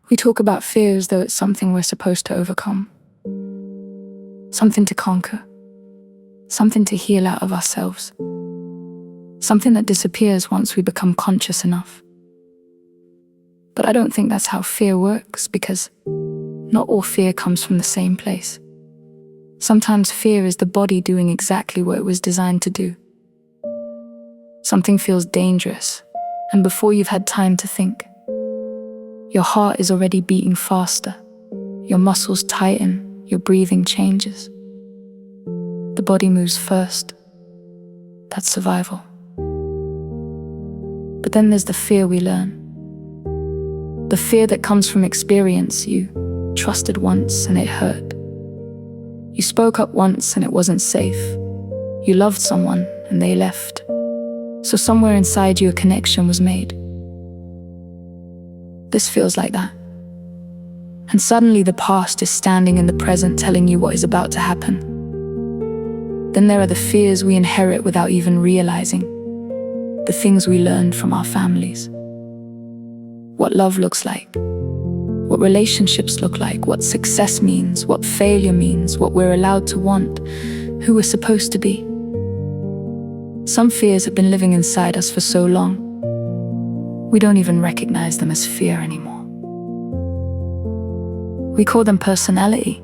We talk about fear as though it's something we're supposed to overcome, something to conquer, something to heal out of ourselves, something that disappears once we become conscious enough. But I don't think that's how fear works, because not all fear comes from the same place. Sometimes fear is the body doing exactly what it was designed to do. Something feels dangerous, and before you've had time to think, your heart is already beating faster, your muscles tighten, your breathing changes. The body moves first. That's survival. But then there's the fear we learn. The fear that comes from experience. You trusted once and it hurt. You spoke up once and it wasn't safe. You loved someone and they left. So somewhere inside you a connection was made. This feels like that. And suddenly the past is standing in the present, telling you what is about to happen. Then there are the fears we inherit without even realizing. The things we learned from our families. What love looks like. What relationships look like. What success means. What failure means. What we're allowed to want. Who we're supposed to be. Some fears have been living inside us for so long, we don't even recognize them as fear anymore. We call them personality.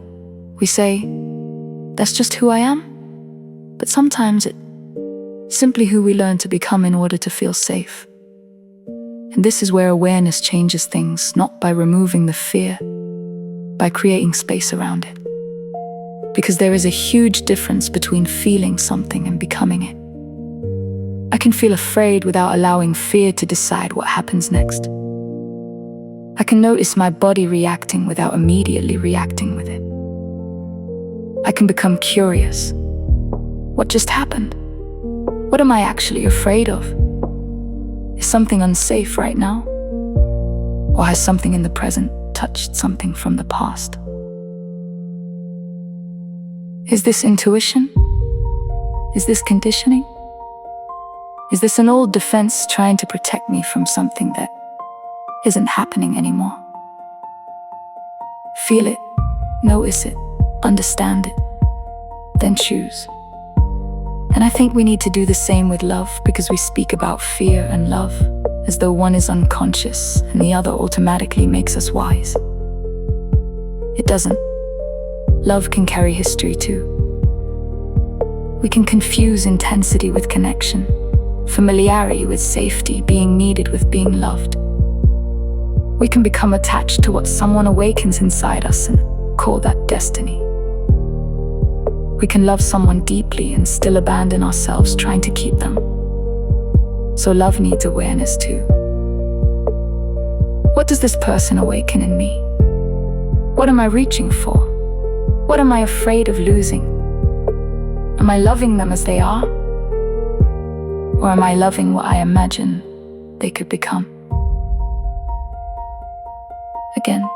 We say, that's just who I am. But sometimes it's simply who we learn to become in order to feel safe. And this is where awareness changes things, not by removing the fear, by creating space around it. Because there is a huge difference between feeling something and becoming it. I can feel afraid without allowing fear to decide what happens next. I can notice my body reacting without immediately reacting with it. I can become curious. What just happened? What am I actually afraid of? Is something unsafe right now? Or has something in the present touched something from the past? Is this intuition? Is this conditioning? Is this an old defense trying to protect me from something that isn't happening anymore? Feel it, notice it, understand it, then choose. And I think we need to do the same with love, because we speak about fear and love as though one is unconscious and the other automatically makes us wise. It doesn't. Love can carry history too. We can confuse intensity with connection, familiarity with safety, being needed with being loved. We can become attached to what someone awakens inside us and call that destiny. We can love someone deeply and still abandon ourselves trying to keep them. So love needs awareness too. What does this person awaken in me? What am I reaching for? What am I afraid of losing? Am I loving them as they are? Or am I loving what I imagine they could become? Again,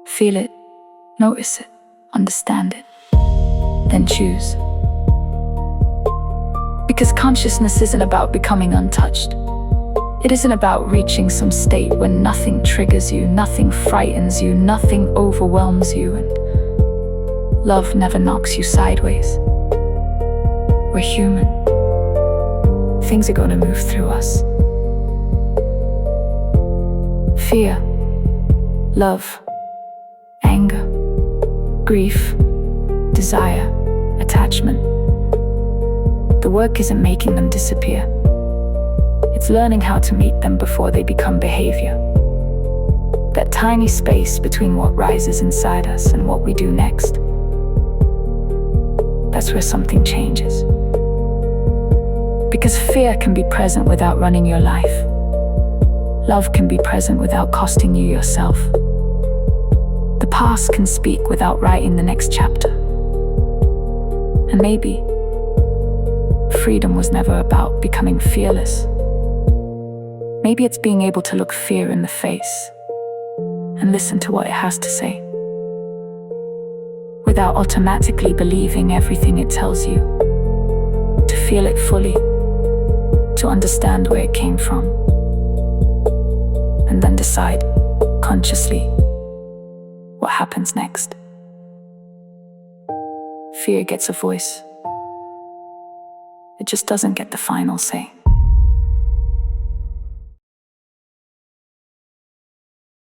feel it, notice it, understand it, then choose. Because consciousness isn't about becoming untouched. It isn't about reaching some state when nothing triggers you, nothing frightens you, nothing overwhelms you, and love never knocks you sideways. We're human. Things are going to move through us. Fear, love, anger, grief, desire, attachment. The work isn't making them disappear. It's learning how to meet them before they become behavior. That tiny space between what rises inside us and what we do next. That's where something changes. Because fear can be present without running your life. Love can be present without costing you yourself. The past can speak without writing the next chapter. And maybe freedom was never about becoming fearless. Maybe it's being able to look fear in the face and listen to what it has to say, without automatically believing everything it tells you. To feel it fully, to understand where it came from, and then decide consciously what happens next. Fear gets a voice. It just doesn't get the final say.